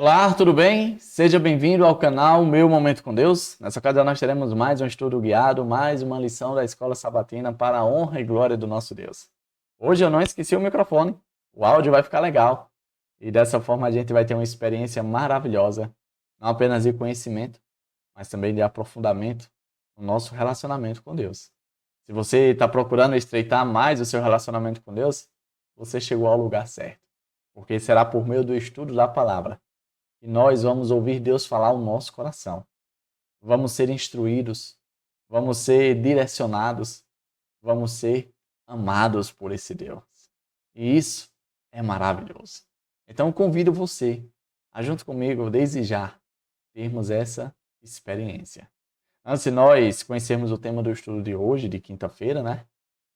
Olá, tudo bem? Seja bem-vindo ao canal Meu Momento com Deus. Nessa ocasião nós teremos mais um estudo guiado, mais uma lição da Escola Sabatina para a honra e glória do nosso Deus. Hoje eu não esqueci o microfone, o áudio vai ficar legal e dessa forma a gente vai ter uma experiência maravilhosa, não apenas de conhecimento, mas também de aprofundamento no nosso relacionamento com Deus. Se você está procurando estreitar mais o seu relacionamento com Deus, você chegou ao lugar certo, porque será por meio do estudo da palavra e nós vamos ouvir Deus falar ao nosso coração. Vamos ser instruídos, vamos ser direcionados, vamos ser amados por esse Deus. E isso é maravilhoso. Então convido você a, junto comigo, desde já, termos essa experiência. Antes de nós conhecermos o tema do estudo de hoje, de quinta-feira, né?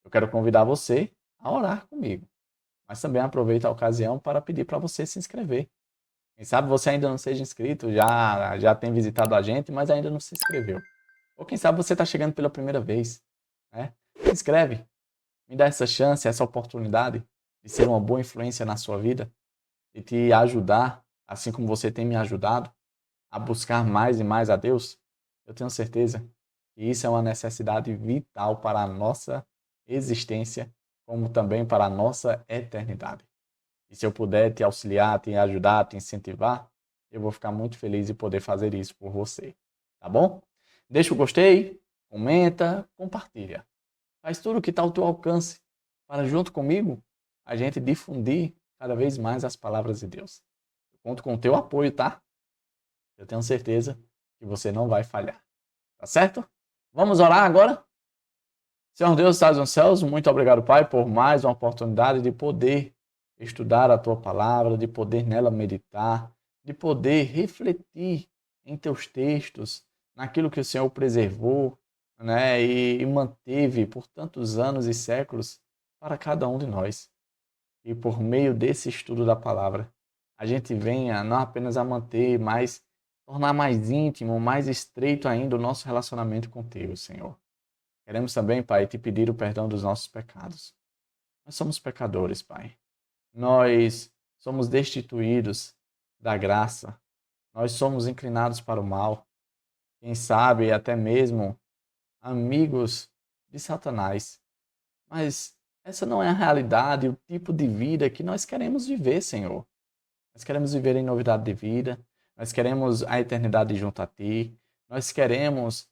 Eu quero convidar você a orar comigo. Mas também aproveito a ocasião para pedir para você se inscrever. Quem sabe você ainda não seja inscrito, já tem visitado a gente, mas ainda não se inscreveu. Ou quem sabe você está chegando pela primeira vez, né? Se inscreve, me dá essa chance, essa oportunidade de ser uma boa influência na sua vida, de te ajudar, assim como você tem me ajudado, a buscar mais e mais a Deus. Eu tenho certeza que isso é uma necessidade vital para a nossa existência, como também para a nossa eternidade. E se eu puder te auxiliar, te ajudar, te incentivar, eu vou ficar muito feliz de poder fazer isso por você. Tá bom? Deixa o gostei, comenta, compartilha. Faz tudo o que está ao teu alcance para, junto comigo, a gente difundir cada vez mais as palavras de Deus. Eu conto com o teu apoio, tá? Eu tenho certeza que você não vai falhar. Tá certo? Vamos orar agora? Senhor Deus, estás nos céus, muito obrigado, Pai, por mais uma oportunidade de poder estudar a Tua palavra, de poder nela meditar, de poder refletir em Teus textos, naquilo que o Senhor preservou, né, e manteve por tantos anos e séculos para cada um de nós. E por meio desse estudo da palavra, a gente venha não apenas a manter, mas tornar mais íntimo, mais estreito ainda o nosso relacionamento contigo, Senhor. Queremos também, Pai, te pedir o perdão dos nossos pecados. Nós somos pecadores, Pai. Nós somos destituídos da graça. Nós somos inclinados para o mal. Quem sabe até mesmo amigos de Satanás. Mas essa não é a realidade, o tipo de vida que nós queremos viver, Senhor. Nós queremos viver em novidade de vida. Nós queremos a eternidade junto a Ti. Nós queremos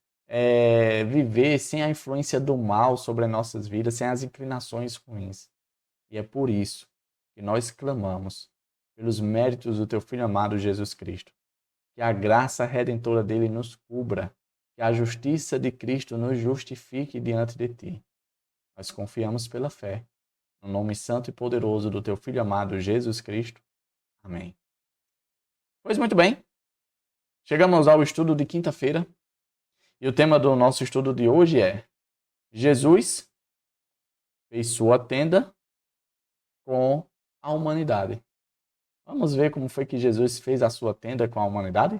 viver sem a influência do mal sobre as nossas vidas, sem as inclinações ruins. E é por isso que nós clamamos pelos méritos do Teu Filho amado Jesus Cristo. Que a graça redentora dele nos cubra. Que a justiça de Cristo nos justifique diante de Ti. Nós confiamos pela fé. No nome santo e poderoso do Teu Filho amado Jesus Cristo. Amém. Pois muito bem, chegamos ao estudo de quinta-feira e o tema do nosso estudo de hoje é: Jesus fez sua tenda com a humanidade. Vamos ver como foi que Jesus fez a sua tenda com a humanidade?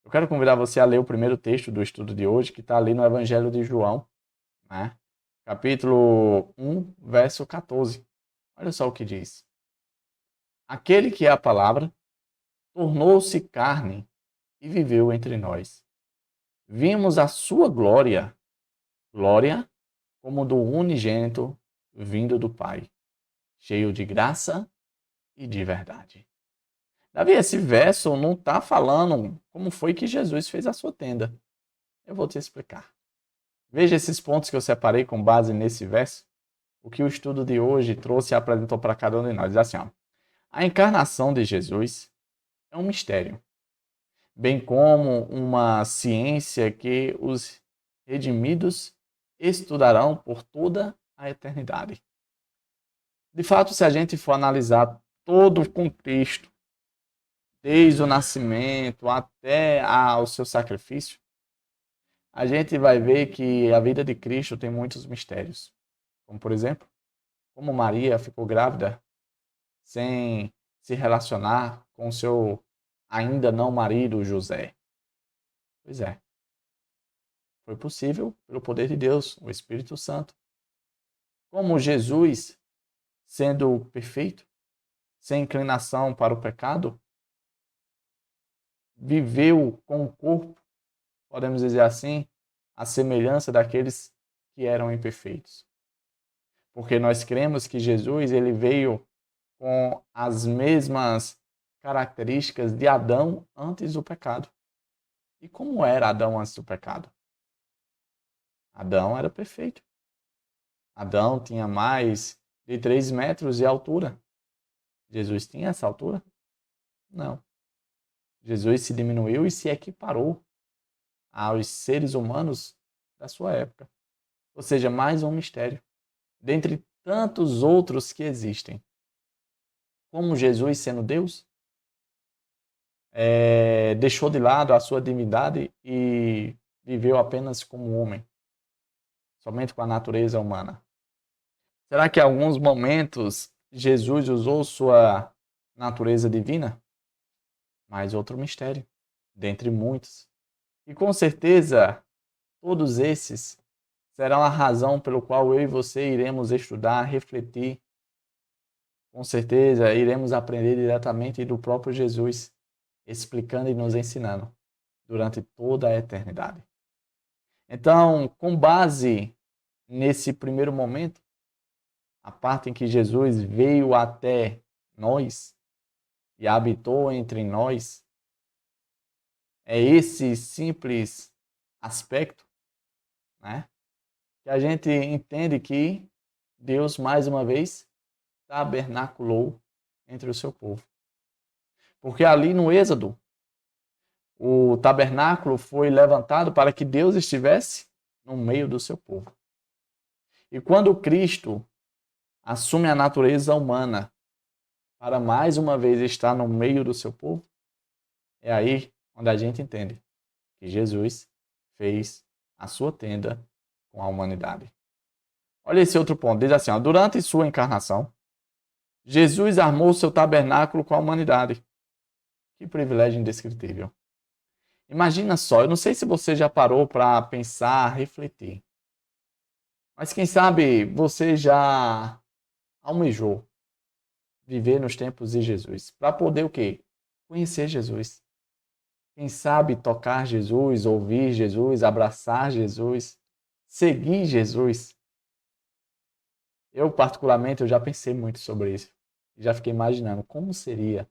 Eu quero convidar você a ler o primeiro texto do estudo de hoje, que está ali no Evangelho de João, né? Capítulo 1, verso 14. Olha só o que diz. Aquele que é a palavra tornou-se carne e viveu entre nós. Vimos a sua glória, glória como do unigênito vindo do Pai, cheio de graça e de verdade. Davi, esse verso não está falando como foi que Jesus fez a sua tenda. Eu vou te explicar. Veja esses pontos que eu separei com base nesse verso. O que o estudo de hoje trouxe e apresentou para cada um de nós. Diz assim, ó, a encarnação de Jesus é um mistério, bem como uma ciência que os redimidos estudarão por toda a eternidade. De fato, se a gente for analisar todo o contexto, desde o nascimento até o seu sacrifício, a gente vai ver que a vida de Cristo tem muitos mistérios. Como, por exemplo, como Maria ficou grávida sem se relacionar com seu ainda não marido José. Pois é, foi possível pelo poder de Deus, o Espírito Santo. Como Jesus, sendo perfeito, sem inclinação para o pecado, viveu com o corpo, podemos dizer assim, a semelhança daqueles que eram imperfeitos. Porque nós cremos que Jesus ele veio com as mesmas características de Adão antes do pecado. E como era Adão antes do pecado? Adão era perfeito. Adão tinha mais de 3 metros de altura. Jesus tinha essa altura? Não. Jesus se diminuiu e se equiparou aos seres humanos da sua época. Ou seja, mais um mistério, dentre tantos outros que existem. Como Jesus, sendo Deus, deixou de lado a sua divindade e viveu apenas como homem, somente com a natureza humana. Será que em alguns momentos Jesus usou sua natureza divina? Mais outro mistério, dentre muitos. E com certeza, todos esses serão a razão pelo qual eu e você iremos estudar, refletir. Com certeza, iremos aprender diretamente do próprio Jesus, explicando e nos ensinando durante toda a eternidade. Então, com base nesse primeiro momento, a parte em que Jesus veio até nós e habitou entre nós, é esse simples aspecto, né? Que a gente entende que Deus, mais uma vez, tabernaculou entre o seu povo. Porque ali no Êxodo, o tabernáculo foi levantado para que Deus estivesse no meio do seu povo. E quando Cristo assume a natureza humana para mais uma vez estar no meio do seu povo, é aí onde a gente entende que Jesus fez a sua tenda com a humanidade. Olha esse outro ponto, diz assim, durante sua encarnação, Jesus armou seu tabernáculo com a humanidade. Que privilégio indescritível. Imagina só, eu não sei se você já parou para pensar, refletir. Mas quem sabe você já almejou viver nos tempos de Jesus. Para poder o quê? Conhecer Jesus. Quem sabe tocar Jesus, ouvir Jesus, abraçar Jesus, seguir Jesus. Eu, particularmente, eu já pensei muito sobre isso. Já fiquei imaginando como seria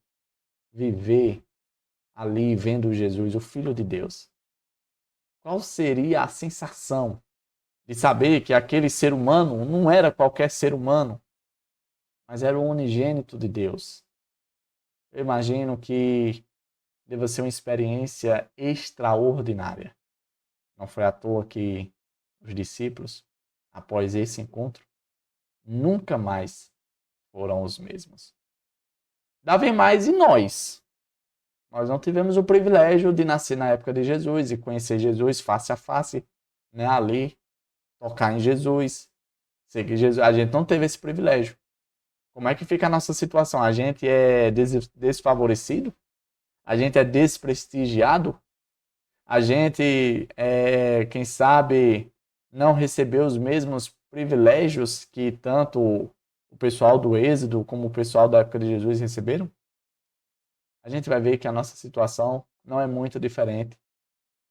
viver ali vendo Jesus, o Filho de Deus. Qual seria a sensação de saber que aquele ser humano não era qualquer ser humano, mas era o unigênito de Deus? Eu imagino que deva ser uma experiência extraordinária. Não foi à toa que os discípulos, após esse encontro, nunca mais foram os mesmos. Davi mais e nós. Nós não tivemos o privilégio de nascer na época de Jesus e conhecer Jesus face a face, né, ali, tocar em Jesus, seguir Jesus. A gente não teve esse privilégio. Como é que fica a nossa situação? A gente é desfavorecido? A gente é desprestigiado? A gente, quem sabe, não recebeu os mesmos privilégios que tanto o pessoal do Êxodo como o pessoal da época de Jesus receberam? A gente vai ver que a nossa situação não é muito diferente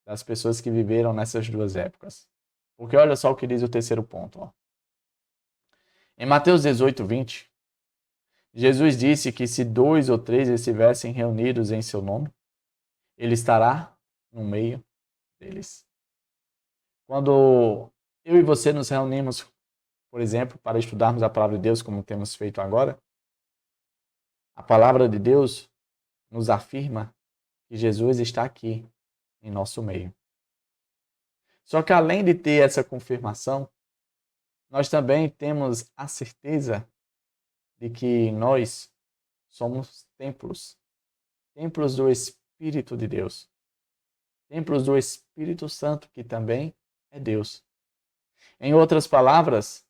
das pessoas que viveram nessas duas épocas. Porque olha só o que diz o terceiro ponto. Ó. Em Mateus 18, 20, Jesus disse que se 2 ou 3 estivessem reunidos em seu nome, ele estará no meio deles. Quando eu e você nos reunimos, por exemplo, para estudarmos a palavra de Deus, como temos feito agora, a palavra de Deus nos afirma que Jesus está aqui em nosso meio. Só que além de ter essa confirmação, nós também temos a certeza de que nós somos templos, templos do Espírito de Deus, templos do Espírito Santo, que também é Deus. Em outras palavras,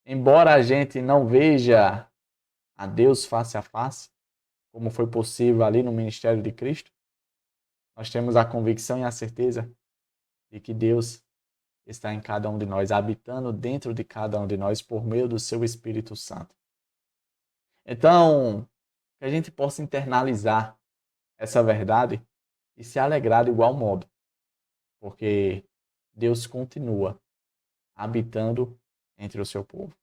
embora a gente não veja a Deus face a face, como foi possível ali no ministério de Cristo, nós temos a convicção e a certeza de que Deus está em cada um de nós, habitando dentro de cada um de nós por meio do seu Espírito Santo. Então, que a gente possa internalizar essa verdade e se alegrar de igual modo, porque Deus continua habitando entre o seu povo.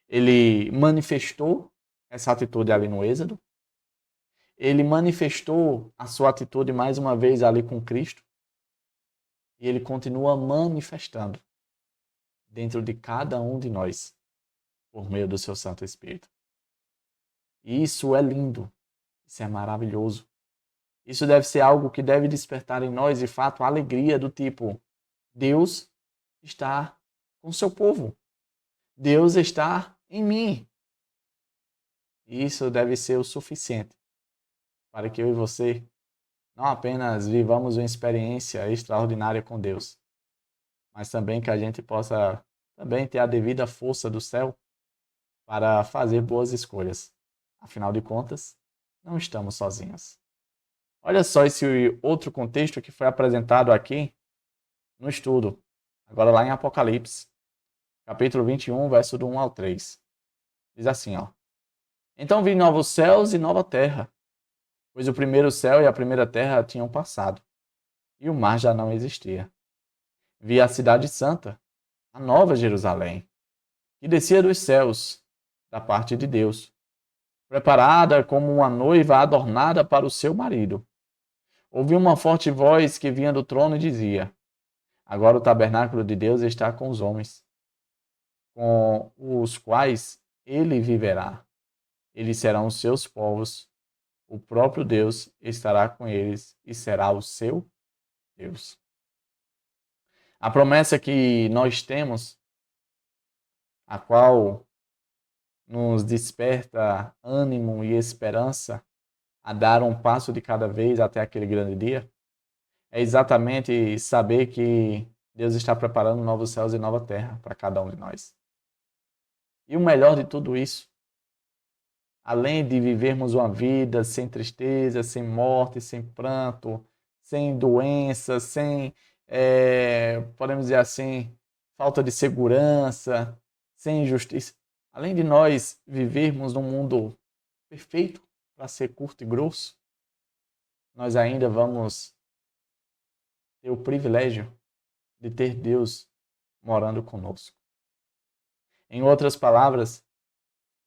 Ele manifestou essa atitude ali no Êxodo, ele manifestou a sua atitude mais uma vez ali com Cristo, e ele continua manifestando dentro de cada um de nós, por meio do seu Santo Espírito. E isso é lindo, isso é maravilhoso. Isso deve ser algo que deve despertar em nós, de fato, a alegria do tipo, Deus está com o seu povo. Deus está em mim. E isso deve ser o suficiente para que eu e você não apenas vivamos uma experiência extraordinária com Deus, mas também que a gente possa também ter a devida força do céu para fazer boas escolhas. Afinal de contas, não estamos sozinhos. Olha só esse outro contexto que foi apresentado aqui no estudo, agora lá em Apocalipse, capítulo 21, verso do 1 ao 3. Diz assim, ó. Então vi novos céus e nova terra, pois o primeiro céu e a primeira terra tinham passado, e o mar já não existia. Vi a cidade santa, a nova Jerusalém, que descia dos céus, da parte de Deus, preparada como uma noiva adornada para o seu marido. Ouvi uma forte voz que vinha do trono e dizia: Agora o tabernáculo de Deus está com os homens, com os quais ele viverá. Eles serão os seus povos, o próprio Deus estará com eles e será o seu Deus. A promessa que nós temos, a qual nos desperta ânimo e esperança a dar um passo de cada vez até aquele grande dia, é exatamente saber que Deus está preparando novos céus e nova terra para cada um de nós. E o melhor de tudo isso, além de vivermos uma vida sem tristeza, sem morte, sem pranto, sem doença, sem, podemos dizer assim, falta de segurança, sem injustiça, além de nós vivermos num mundo perfeito para ser curto e grosso, nós ainda vamos ter o privilégio de ter Deus morando conosco. Em outras palavras,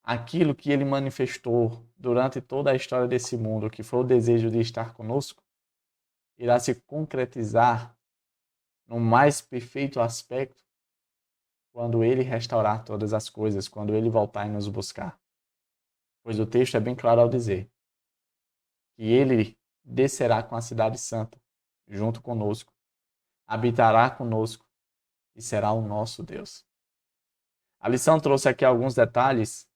aquilo que ele manifestou durante toda a história desse mundo, que foi o desejo de estar conosco, irá se concretizar no mais perfeito aspecto quando ele restaurar todas as coisas, quando ele voltar e nos buscar. Pois o texto é bem claro ao dizer que ele descerá com a cidade santa junto conosco, habitará conosco e será o nosso Deus. A lição trouxe aqui alguns detalhes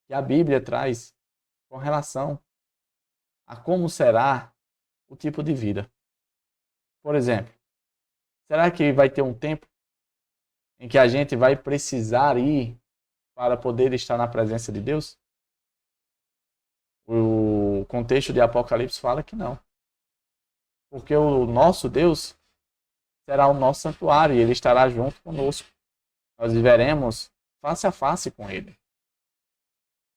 que a Bíblia traz com relação a como será o tipo de vida. Por exemplo, será que vai ter um tempo em que a gente vai precisar ir para poder estar na presença de Deus? O contexto de Apocalipse fala que não. Porque o nosso Deus será o nosso santuário e ele estará junto conosco. Nós viveremos face a face com ele.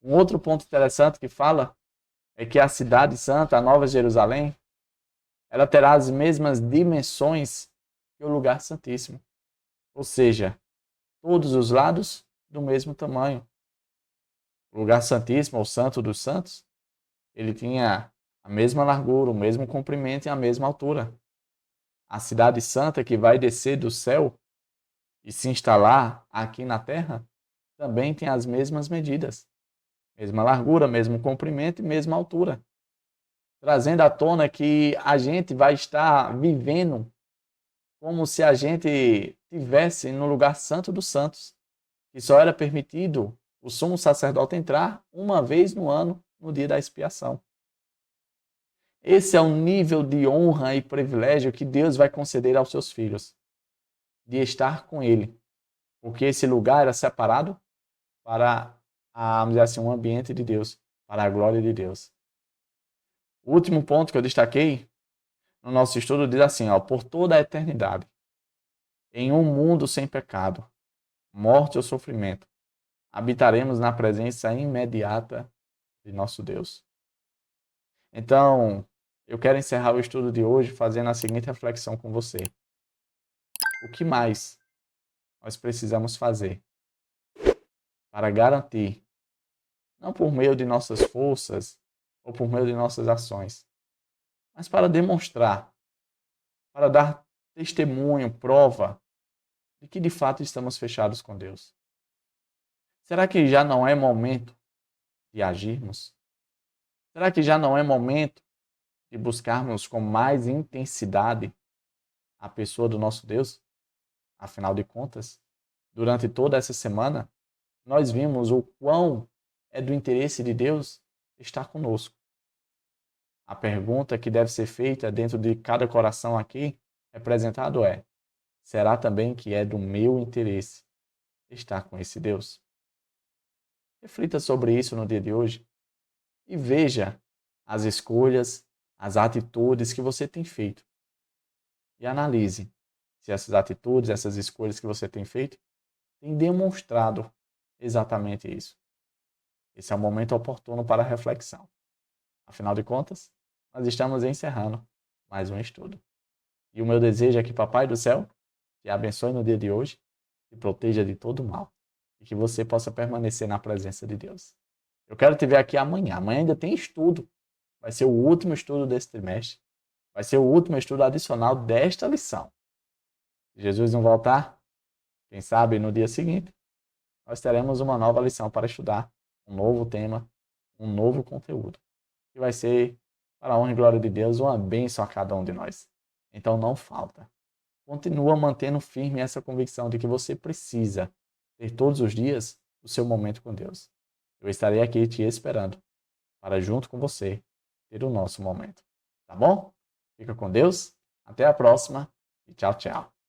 Um outro ponto interessante que fala é que a cidade santa, a Nova Jerusalém, ela terá as mesmas dimensões que o lugar santíssimo. Ou seja, todos os lados do mesmo tamanho. O lugar santíssimo, ou santo dos santos, ele tinha a mesma largura, o mesmo comprimento e a mesma altura. A cidade santa que vai descer do céu e se instalar aqui na terra, também tem as mesmas medidas. Mesma largura, mesmo comprimento e mesma altura. Trazendo à tona que a gente vai estar vivendo como se a gente estivesse no lugar santo dos santos, que só era permitido o sumo sacerdote entrar uma vez no ano, no dia da expiação. Esse é o nível de honra e privilégio que Deus vai conceder aos seus filhos, de estar com Ele, porque esse lugar era separado para, vamos dizer assim, um ambiente de Deus, para a glória de Deus. O último ponto que eu destaquei no nosso estudo diz assim, ó, por toda a eternidade, em um mundo sem pecado, morte ou sofrimento, habitaremos na presença imediata de nosso Deus. Então, eu quero encerrar o estudo de hoje fazendo a seguinte reflexão com você. O que mais nós precisamos fazer para garantir, não por meio de nossas forças ou por meio de nossas ações, mas para demonstrar, para dar testemunho, prova de que de fato estamos fechados com Deus? Será que já não é momento de agirmos? Será que já não é momento de buscarmos com mais intensidade a pessoa do nosso Deus? Afinal de contas, durante toda essa semana, nós vimos o quão é do interesse de Deus estar conosco. A pergunta que deve ser feita dentro de cada coração aqui representado é: será também que é do meu interesse estar com esse Deus? Reflita sobre isso no dia de hoje e veja as escolhas, as atitudes que você tem feito. E analise se essas atitudes, essas escolhas que você tem feito, têm demonstrado exatamente isso. Esse é o momento oportuno para a reflexão. Afinal de contas, nós estamos encerrando mais um estudo. E o meu desejo é que Papai do Céu te abençoe no dia de hoje, te proteja de todo mal e que você possa permanecer na presença de Deus. Eu quero te ver aqui amanhã. Amanhã ainda tem estudo. Vai ser o último estudo desse trimestre. Vai ser o último estudo adicional desta lição. Se Jesus não voltar, quem sabe no dia seguinte, nós teremos uma nova lição para estudar, um novo tema, um novo conteúdo. Que vai ser, para a honra e glória de Deus, uma bênção a cada um de nós. Então não falta. Continua mantendo firme essa convicção de que você precisa ter todos os dias o seu momento com Deus. Eu estarei aqui te esperando para, junto com você, ter o nosso momento. Tá bom? Fica com Deus, até a próxima e tchau, tchau.